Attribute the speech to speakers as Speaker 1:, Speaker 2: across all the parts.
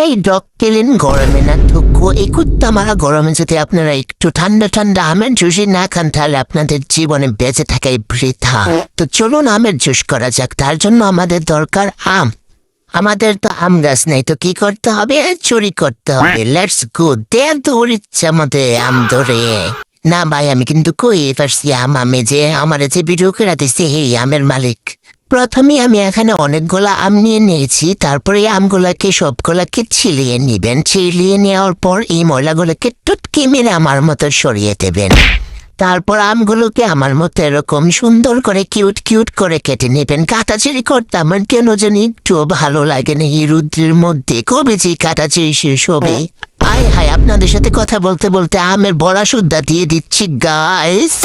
Speaker 1: এই dog Kellen গরমে না ঢুকো এই কুত্তা মারা গরমে যদি আপনারা একটু ঠান্ডা ঠান্ডা আমের জুসি না খান তাহলে আপনাদের জীবনে বেঁচে থাকাই বৃথা। তো চলুন আমের জুস করা যাক। তার জন্য আমাদের দরকার আম। আমাদের তো আম গাছ নেই, তো কি করতে হবে? চুরি করতে হবে। Let's go. দেড় দৌড় ইচ্ছা মতে আম ধরে। না ভাই, আমি কিন্তু কই পারছি আমি যে আমার যে ভিডিও করে দিচ্ছি এই আমের মালিক। প্রথমে আমি এখানে অনেকগুলা আম নিয়ে নিয়েছি, তারপরে আমগুলাকে সবগুলাকে ছিলিয়ে নিবেন। ছিলিয়ে নেওয়ার পর এই ময়লাগুলোকে টুটকি মেরে আমার মতো সরিয়ে দেবেন। তারপর আমগুলোকে আমার মতো এরকম সুন্দর করে কিউট কিউট করে কেটে নেবেন। কাটাচিড়ি করতে আমার কেন জানি একটু ভালো লাগে না এই রুদ্রের মধ্যে। কবে যে কাটাচিড়ি শেষ হবে? হায় হায়, আপনাদের সাথে কথা বলতে বলতে আমের বড়া সুদ্ধা দিয়ে দিচ্ছি গাইস।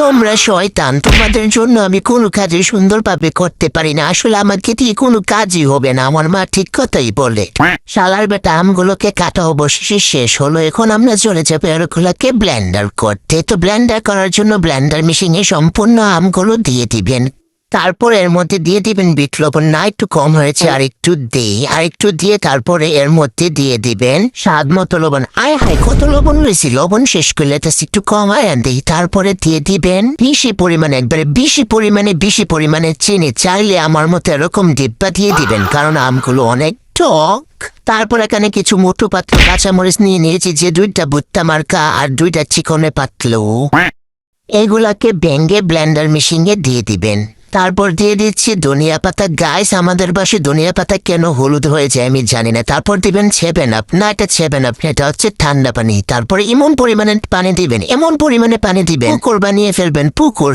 Speaker 1: তোমরা শয়তান, তোমাদের জন্য আমি কোনো কাজই সুন্দরভাবে করতে পারি না। আসলে আমাকে দিয়ে কোনো কাজই হবে না, আমার মা ঠিক কথাই বলে। শালার বেটা আমগুলোকে কাটা অবশেষে শেষ হলো। এখন আমরা চলে যাবো এরগুলোকে ব্লেন্ডার করতে। তো ব্লেন্ডার করার জন্য ব্লেন্ডার মেশিনে সম্পূর্ণ আমগুলো দিয়ে দিবেন। তারপর এর মধ্যে দিয়ে দিবেন বিট লবণ। না একটু কম হয়েছে, আরেকটু দিয়ে তারপরে এর মধ্যে দিয়ে দিবেন স্বাদ মতো লবণ। আয় হায়, কত লবণ রয়েছে! লবণ শেষ করলে তা একটু কমায় দিই। তারপরে দিয়ে দিবেন বেশি পরিমাণে, একবারে বেশি পরিমাণে চিনি। চাইলে আমার মতো এরকম ডিব্বা দিয়ে দিবেন, কারণ আমগুলো অনেক টক। তারপর এখানে কিছু মোটু পাতলু কাঁচামরিচ নিয়ে নিয়েছি, যে 2টা ভুট্টা মার্কা আর 2টা চিকনে পাতলু। এগুলাকে ভেঙে ব্লেন্ডার মেশিনে দিয়ে দিবেন। তারপর দিয়ে দিচ্ছি ধনিয়া পাতা। গাইস, আমাদের পাশে ধনিয়া পাতা কেন হলুদ হয়ে যায় আমি জানি না। তারপর দিবেন 7 আপ। না, এটা 7 আপ, এটা হচ্ছে ঠান্ডা পানি। তারপরে এমন পরিমাণে পানি দিবেন, পুকুর বানিয়ে ফেলবেন। পুকুর,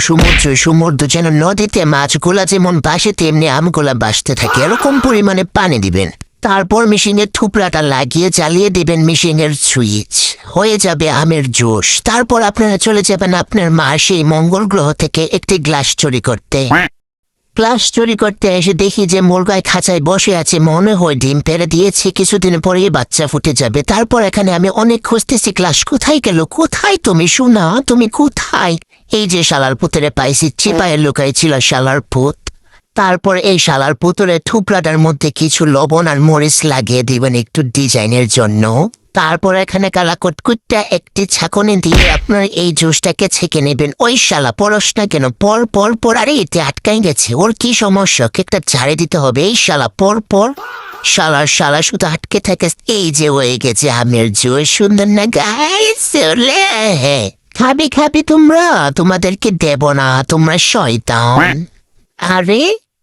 Speaker 1: সমুদ্র যেন নদীতে মাছগুলা যেমন বাসে তেমনি আমগুলা বাসতে থাকে, এরকম পরিমাণে পানি দিবেন। তারপর মেশিনের থুপড়াটা লাগিয়ে জ্বালিয়ে দিবেন মেশিনের সুইচ। হয়ে যাবে আমের জুস। তারপর আপনারা চলে যাবেন আপনার মা সেই মঙ্গল গ্রহ থেকে একটি গ্লাস চুরি করতে এসে দেখি যে মুরগায় খাঁচায় বসে আছে। মনে হয় ডিম পেড়ে দিয়েছে, কিছুদিন পরেই বাচ্চা ফুটে যাবে। তারপর এখানে আমি অনেক খুঁজতেছি, গ্লাস কোথায় গেল? কোথায় তুমি সোনা? তুমি কোথায়? এই যে শালার পুতরে পাইছি, চিপায়ে লুকাই ছিল শালার পুত। তারপর এই শালার পুতুলের থুপড়াটার মধ্যে কিছু লবণ আর মরিচ লাগিয়ে দিবেন একটু ডিজাইনের জন্য। তারপর এখানে কালা কুটকুটটা একটি ছাঁকনি দিয়ে আপনার এই জুসটাকে ছেঁকে নেবেন। ওই শালা পরশ না কেন? পর আরে এতে আটকাই গেছে। ওর কি সমস্যা? একটা ঝাড়ে দিতে হবে। এই শালা পর শালা শুধু আটকে থাকে। এই যে হয়ে গেছে আমের জুস। সুন্দর না গাইস? খাবি তোমরা? তোমাদেরকে দেব না, তোমরা শয়তান। আরে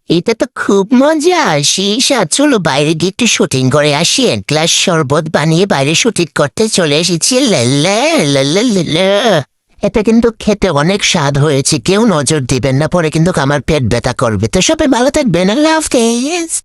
Speaker 1: এটা তো খুব মজা। শীষা, চলো বাইরে গিয়ে একটু শুটিং করে আসি। এক গ্লাস শরবত বানিয়ে বাইরে শুটিং করতে চলে এসেছি। এটা কিন্তু খেতে অনেক স্বাদ হয়েছে। কেউ নজর দিবেন না, পরে কিন্তু আমার পেট ব্যথা করবে। তো সবাই ভালো থাকবেন। আল্লাহ হাফেজ।